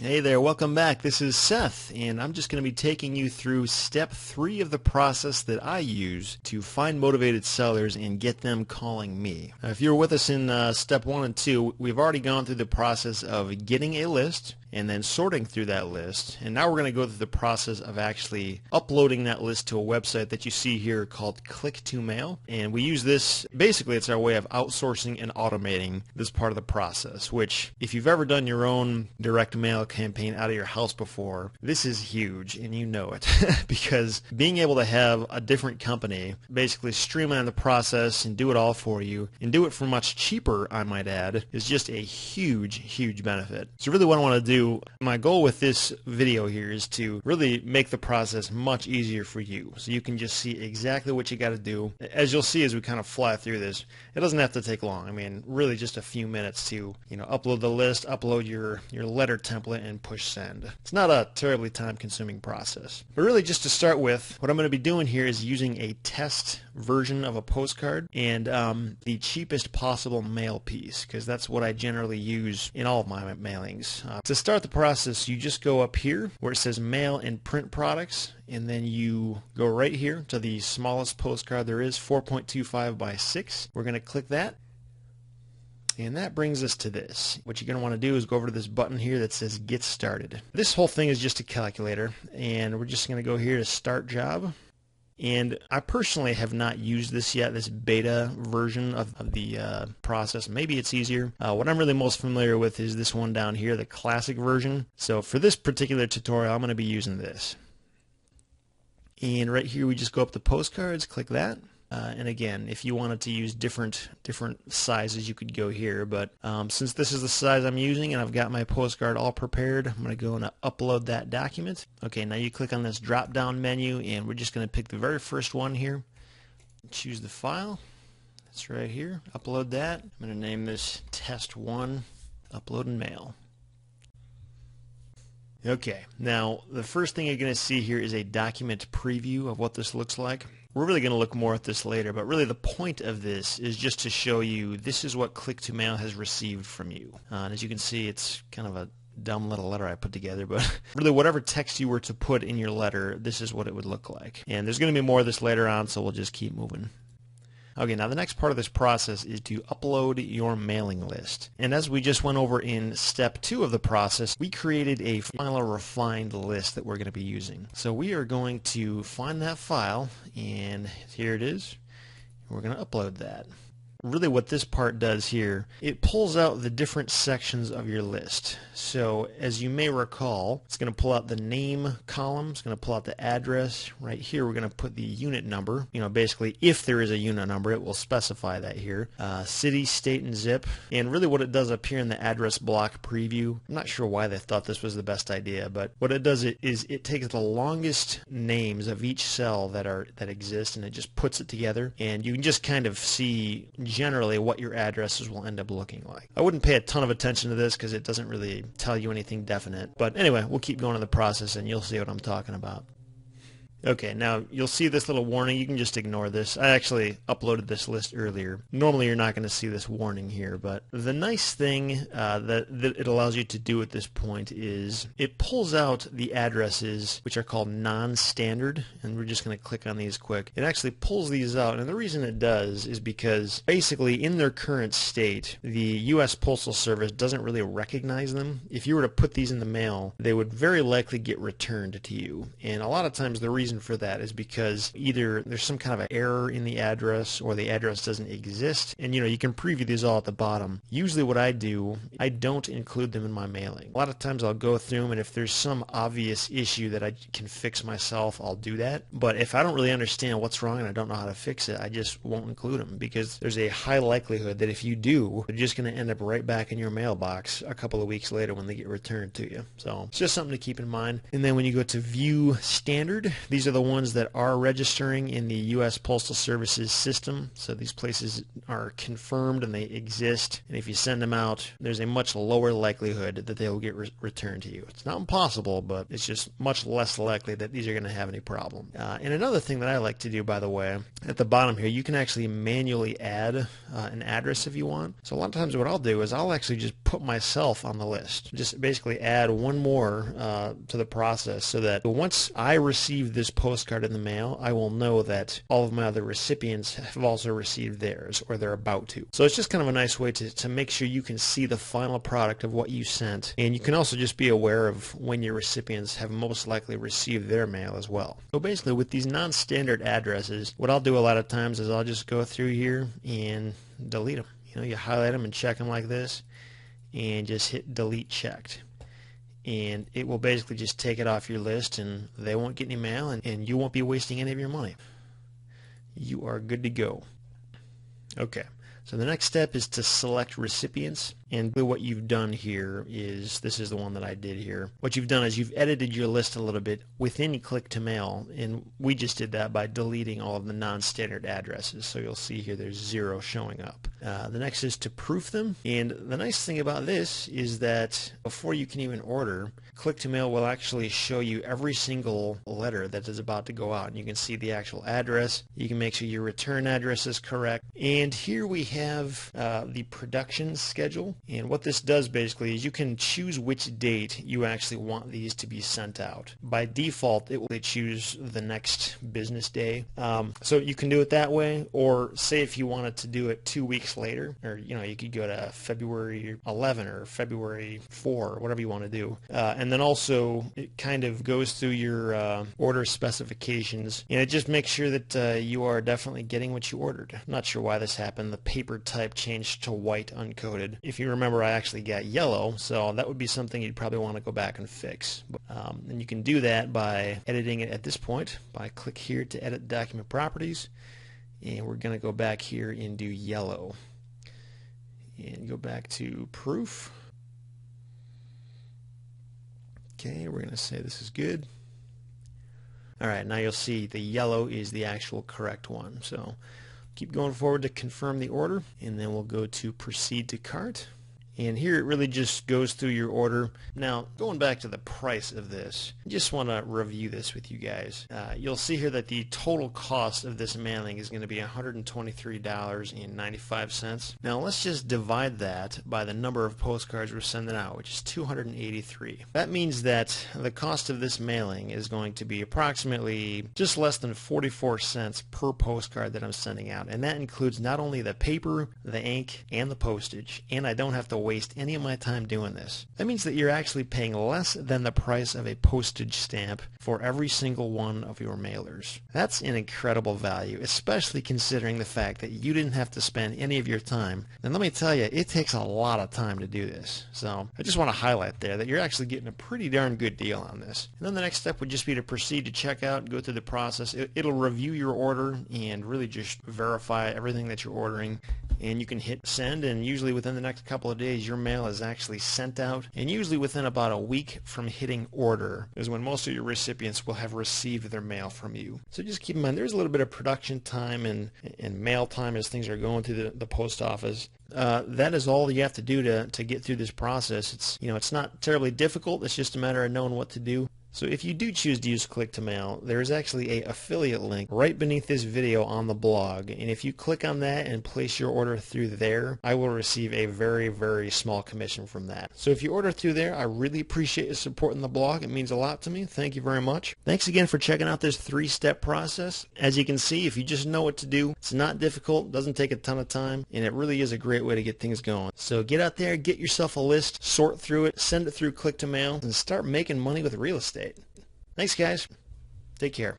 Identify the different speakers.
Speaker 1: Hey there, welcome back. This is Seth, and I'm just going to be taking you through step 3 of the process that I use to find motivated sellers and get them calling me. Now, if you were with us in step 1 and 2, we've already gone through the process of getting a list and then sorting through that list. And now we're going to go through the process of actually uploading that list to a website that you see here called Click2Mail. And we use this, basically it's our way of outsourcing and automating this part of the process, which if you've ever done your own direct mail campaign out of your house before, this is huge and you know it because being able to have a different company basically streamline the process and do it all for you and do it for much cheaper, I might add, is just a huge benefit. So really what I want to do, my goal with this video here is to really make the process much easier for you so you can just see exactly what you got to do. As you'll see as we kind of fly through this, it doesn't have to take long. I mean, really just a few minutes to, upload the list, upload your letter template, and push send. It's not a terribly time-consuming process. But really just to start with, what I'm going to be doing here is using a test version of a postcard and the cheapest possible mail piece, because that's what I generally use in all of my mailings. To start the process, you just go up here where it says mail and print products, and then you go right here to the smallest postcard there is, 4.25 by 6. We're going to click that. And that brings us to this. What you're going to want to do is go over to this button here that says Get Started. This whole thing is just a calculator, and we're just going to go here to Start Job. And I personally have not used this yet, this beta version of the process. Maybe it's easier. What I'm really most familiar with is this one down here, the classic version. So for this particular tutorial, I'm going to be using this. And right here we just go up to postcards, click that. And again, if you wanted to use different sizes, you could go here. But since this is the size I'm using and I've got my postcard all prepared, I'm going to go and upload that document. Okay, now you click on this drop-down menu, and we're just going to pick the very first one here. Choose the file. That's right here. Upload that. I'm going to name this Test 1, Upload and Mail. Okay, now the first thing you're going to see here is a document preview of what this looks like. We're really going to look more at this later, but really the point of this is just to show you this is what Click2Mail has received from you. And as you can see, it's kind of a dumb little letter I put together, but really whatever text you were to put in your letter, this is what it would look like. And there's going to be more of this later on, so we'll just keep moving. Okay, now the next part of this process is to upload your mailing list. And as we just went over in step 2 of the process, we created a final refined list that we're going to be using. So we are going to find that file, and here it is. We're going to upload that. Really what this part does here, it pulls out the different sections of your list. So as you may recall, it's going to pull out the name column, it's going to pull out the address. Right here we're going to put the unit number. Basically if there is a unit number, it will specify that here. City, state, and zip. And really what it does up here in the address block preview, I'm not sure why they thought this was the best idea, but what it does is it takes the longest names of each cell that exist, and it just puts it together, and you can just kind of see generally what your addresses will end up looking like. I wouldn't pay a ton of attention to this because it doesn't really tell you anything definite, but anyway, we'll keep going in the process and you'll see what I'm talking about. Okay, now you'll see this little warning. You can just ignore this. I actually uploaded this list earlier. Normally you're not going to see this warning here, but the nice thing that it allows you to do at this point is it pulls out the addresses which are called non-standard, and we're just going to click on these quick. It actually pulls these out, and the reason it does is because basically in their current state, the U.S. Postal Service doesn't really recognize them. If you were to put these in the mail, they would very likely get returned to you, and a lot of times the reason for that is because either there's some kind of an error in the address or the address doesn't exist, and you can preview these all at the bottom. Usually what I do, I don't include them in my mailing. A lot of times I'll go through them, and if there's some obvious issue that I can fix myself, I'll do that. But if I don't really understand what's wrong and I don't know how to fix it, I just won't include them, because there's a high likelihood that if you do, they're just going to end up right back in your mailbox a couple of weeks later when they get returned to you. So it's just something to keep in mind. And then when you go to view standard, these These are the ones that are registering in the U.S. Postal Service's system. So these places are confirmed and they exist. And if you send them out, there's a much lower likelihood that they will get returned to you. It's not impossible, but it's just much less likely that these are going to have any problem. And another thing that I like to do, by the way, at the bottom here, you can actually manually add an address if you want. So a lot of times what I'll do is I'll actually just put myself on the list. Just basically add one more to the process so that once I receive this postcard in the mail, I will know that all of my other recipients have also received theirs, or they're about to. So it's just kind of a nice way to make sure you can see the final product of what you sent, and you can also just be aware of when your recipients have most likely received their mail as well. So basically with these non-standard addresses, what I'll do a lot of times is I'll just go through here and delete them. You know, you highlight them and check them like this, and just hit delete checked. And it will basically just take it off your list, and they won't get any mail, and you won't be wasting any of your money. You are good to go. Okay, so the next step is to select recipients, and what you've done here is, this is the one that I did here. What you've done is you've edited your list a little bit within Click2Mail, and we just did that by deleting all of the non-standard addresses. So you'll see here there's 0 showing up. The next is to proof them, and the nice thing about this is that before you can even order, Click2Mail will actually show you every single letter that is about to go out, and you can see the actual address. You can make sure your return address is correct, and here we have the production schedule. And what this does basically is you can choose which date you actually want these to be sent out. By default, it will choose the next business day. So you can do it that way, or say if you wanted to do it 2 weeks later, or you could go to February 11 or February 4, or whatever you want to do. And then also it kind of goes through your order specifications, and it just makes sure that you are definitely getting what you ordered. I'm not sure why this happened. The paper type changed to white uncoded. If you remember, I actually got yellow, so that would be something you'd probably want to go back and fix. And you can do that by editing it at this point. By click here to edit document properties, and we're going to go back here and do yellow. And go back to proof. Okay, we're going to say this is good. Alright, now you'll see the yellow is the actual correct one. So keep going forward to confirm the order, and then we'll go to proceed to cart. And here it really just goes through your order. Now, going back to the price of this, I just want to review this with you guys. You'll see here that the total cost of this mailing is going to be $123.95. Now, let's just divide that by the number of postcards we're sending out, which is 283. That means that the cost of this mailing is going to be approximately just less than 44 cents per postcard that I'm sending out. And that includes not only the paper, the ink, and the postage. And I don't have to waste any of my time doing this. That means that you're actually paying less than the price of a postage stamp for every single one of your mailers. That's an incredible value, especially considering the fact that you didn't have to spend any of your time. And let me tell you, it takes a lot of time to do this. So I just want to highlight there that you're actually getting a pretty darn good deal on this. And then the next step would just be to proceed to checkout, go through the process. It'll review your order and really just verify everything that you're ordering. And you can hit send, and usually within the next couple of days your mail is actually sent out, and usually within about a week from hitting order is when most of your recipients will have received their mail from you. So just keep in mind there's a little bit of production time and mail time as things are going through the post office. That is all you have to do to get through this process. It's not terribly difficult. It's just a matter of knowing what to do. So if you do choose to use Click2Mail, there is actually an affiliate link right beneath this video on the blog, and if you click on that and place your order through there, I will receive a very, very small commission from that. So if you order through there, I really appreciate your support in the blog. It means a lot to me. Thank you very much. Thanks again for checking out this 3-step process. As you can see, if you just know what to do, it's not difficult, doesn't take a ton of time, and it really is a great way to get things going. So get out there, get yourself a list, sort through it, send it through Click2Mail, and start making money with real estate. Thanks, guys. Take care.